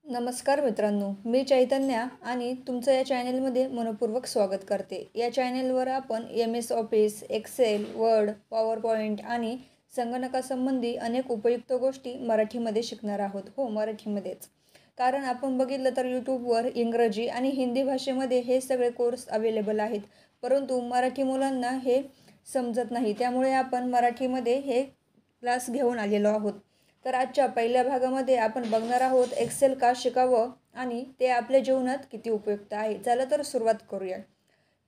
नमस्कार मित्रांनो, मी चैतन्या आणि तुमचं या चॅनेलमध्ये मनपूर्वक स्वागत करते। या चॅनेलवर आपण MS Office, Excel, Word, PowerPoint आणि संगणकासंबंधी अनेक उपयुक्त गोष्टी मराठीमध्ये शिकणार आहोत। हो, मराठीमध्येच। कारण आपण बघितलं तर यूट्यूबवर इंग्रजी आणि हिंदी भाषेमध्ये हे सगळे कोर्स अवेलेबल आहेत, परंतु मराठी मुलांना हे समजत नाही। त्यामुळे आपण मराठीमध्ये हे क्लास घेऊन आलेलो आहोत। तर आजच्या पहिल्या भागामध्ये आपण बघणार आहोत एक्सेल का शिकावं आणि ते आपल्या जीवनात किती उपयुक्त आहे। चला तर सुरुवात करूया।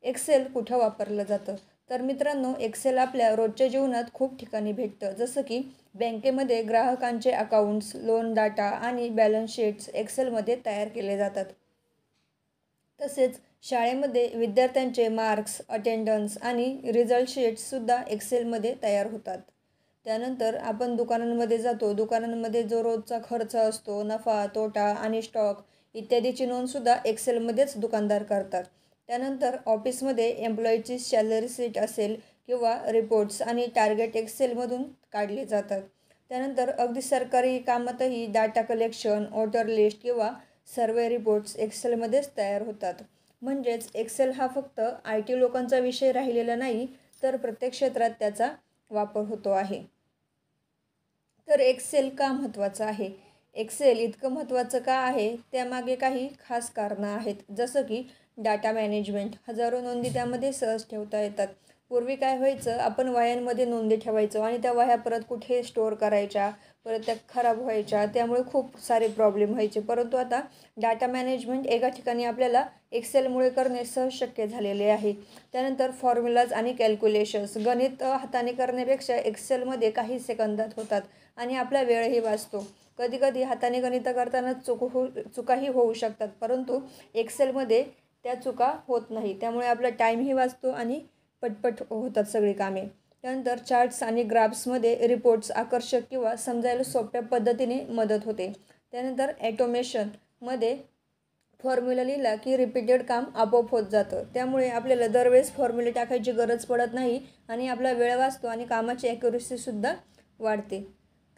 एक्सेल कुठं वापरलं जातं? तर मित्रांनो, एक्सेल आपल्या रोजच्या जीवनात खूप ठिकाणी भेटतं। जसं की बँकेमध्ये ग्राहकांचे अकाउंट्स, लोन डाटा आणि बॅलन्स शीट्स एक्सेलमध्ये तयार केले जातात। तसेच शाळेमध्ये विद्यार्थ्यांचे मार्क्स, अटेंडन्स आणि रिझल्ट शीट्ससुद्धा एक्सेलमध्ये तयार होतात। त्यानंतर आपण दुकानांमध्ये जातो, दुकानांमध्ये जो रोजचा खर्च असतो, नफा, तोटा आणि स्टॉक इत्यादीची नोंदसुद्धा एक्सेलमध्येच दुकानदार करतात। त्यानंतर ऑफिसमध्ये एम्प्लॉईची सॅलरी शीट असेल किंवा रिपोर्ट्स आणि टार्गेट एक्सेलमधून काढले जातात। त्यानंतर अगदी सरकारी कामातही डाटा कलेक्शन, ऑर्डर लिस्ट किंवा सर्वे रिपोर्ट्स एक्सेलमध्येच तयार होतात। म्हणजेच एक्सेल हा फक्त IT लोकांचा विषय राहिलेला नाही, तर प्रत्येक क्षेत्रात त्याचा वापर होतो आहे। तर एक्सेल का महत्त्वाचं आहे? एक्सेल इतकं महत्त्वाचं का आहे? त्यामागे काही खास कारणं आहेत। जसं की डाटा मॅनेजमेंट, हजारो नोंदी त्यामध्ये सहज ठेवता येतात। पूर्वी काय व्हायचं, आपण वह्यांमध्ये नोंदी ठेवायचो आणि त्या वह्या परत कुठे स्टोअर करायच्या, परत त्या खराब व्हायच्या, त्यामुळे खूप सारे प्रॉब्लेम व्हायचे। परंतु आता डाटा मॅनेजमेंट एका ठिकाणी आपल्याला एक्सेलमुळे करणे सहज शक्य झालेले आहे। त्यानंतर फॉर्म्युलाज आणि कॅल्क्युलेशन्स, गणित हाताने करण्यापेक्षा एक्सेलमध्ये काही सेकंदात होतात आणि आपला वेळही वाचतो। कधीकधी हाताने गणित करताना चुकाही होऊ शकतात, परंतु एक्सेलमध्ये त्या चुका होत नाही। त्यामुळे आपला टाईमही वाचतो आणि पटपट होतात सगळी कामे। त्यानंतर चार्ट्स आणि ग्राफ्समध्ये रिपोर्ट्स आकर्षक किंवा समजायला सोप्या पद्धतीने मदत होते। त्यानंतर ॲटोमेशनमध्ये फॉर्म्युला लिहिला की रिपीटेड काम आपोआप होत जातं। त्यामुळे आपल्याला दरवेळेस फॉर्म्युले टाकायची गरज पडत नाही आणि आपला वेळ वाचतो आणि कामाची ॲक्युरसीसुद्धा वाढते।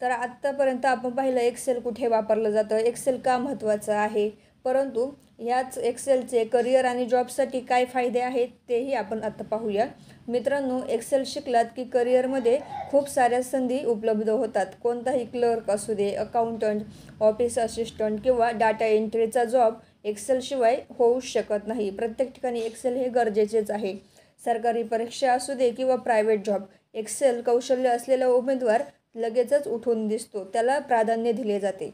तर आत्तापर्यंत आपण पाहिलं एक्सेल कुठे वापरलं जातं, एक्सेल का महत्त्वाचं आहे, परंतु ह्याच एक्सेलचे करिअर आणि जॉबसाठी काय फायदे आहेत तेही आपण आता पाहूया। मित्रांनो, एक्सेल शिकलात की करिअरमध्ये खूप साऱ्या संधी उपलब्ध होतात। कोणताही क्लर्क असू दे, अकाउंटंट, ऑफिस असिस्टंट किंवा डाटा एंट्रीचा जॉब एक्सेलशिवाय होऊ शकत नाही। प्रत्येक ठिकाणी एक्सेल हे गरजेचेच आहे। सरकारी परीक्षा असू दे किंवा प्रायव्हेट जॉब, एक्सेल कौशल्य असलेला उमेदवार लगेचच उठून दिसतो, त्याला प्राधान्य दिले जाते।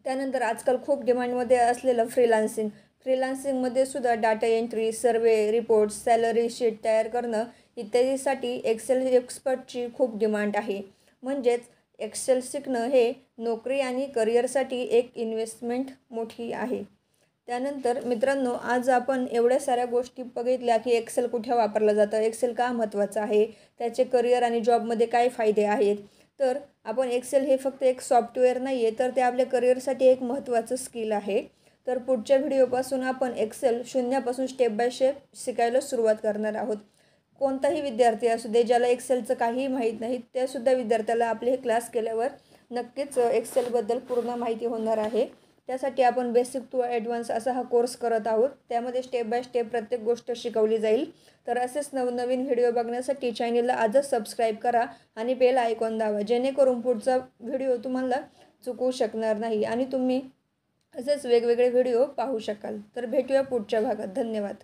त्यानंतर आजकाल खूप डिमांडमध्ये असलेलं फ्रीलान्सिंगमध्ये सुद्धा डाटा एंट्री, सर्वे रिपोर्ट्स, सॅलरी शीट तयार करणं इत्यादीसाठी एक्सेल एक्सपर्टची खूप डिमांड आहे। म्हणजेच एक्सेल शिकणं हे नोकरी आणि करिअरसाठी एक इन्व्हेस्टमेंट मोठी आहे। त्यानंतर मित्रांनो, आज आपण एवढ्या साऱ्या गोष्टी बघितल्या की एक्सेल कुठे वापरलं जातं, एक्सेल का महत्त्वाचं आहे, त्याचे करिअर आणि जॉबमध्ये काय फायदे आहेत। तर आपण एक्सेल हे फक्त एक सॉफ्टवेअर नाही आहे, तर ते आपल्या करिअरसाठी एक महत्त्वाचं स्किल आहे। तर पुढच्या व्हिडिओपासून आपण एक्सेल शून्यापासून स्टेप बाय स्टेप शिकायला सुरुवात करणार आहोत। कोणताही विद्यार्थी असू दे ज्याला एक्सेलचं काहीही माहीत नाही, त्यासुद्धा विद्यार्थ्याला आपले हे क्लास केल्यावर नक्कीच एक्सेलबद्दल पूर्ण माहिती होणार आहे। त्यासाठी आपण बेसिक टू ॲडव्हान्स असा हा कोर्स करत आहोत। त्यामध्ये स्टेप बाय स्टेप प्रत्येक गोष्ट शिकवली जाईल। तर असेच नवनवीन व्हिडिओ बघण्यासाठी चॅनेलला आजच सबस्क्राईब करा आणि बेल आयकॉन दाबा, जेणेकरून पुढचा व्हिडिओ तुम्हाला चुकवू शकणार नाही आणि तुम्ही असेच वेगवेगळे व्हिडिओ पाहू शकाल। तर भेटूया पुढच्या भागात। धन्यवाद।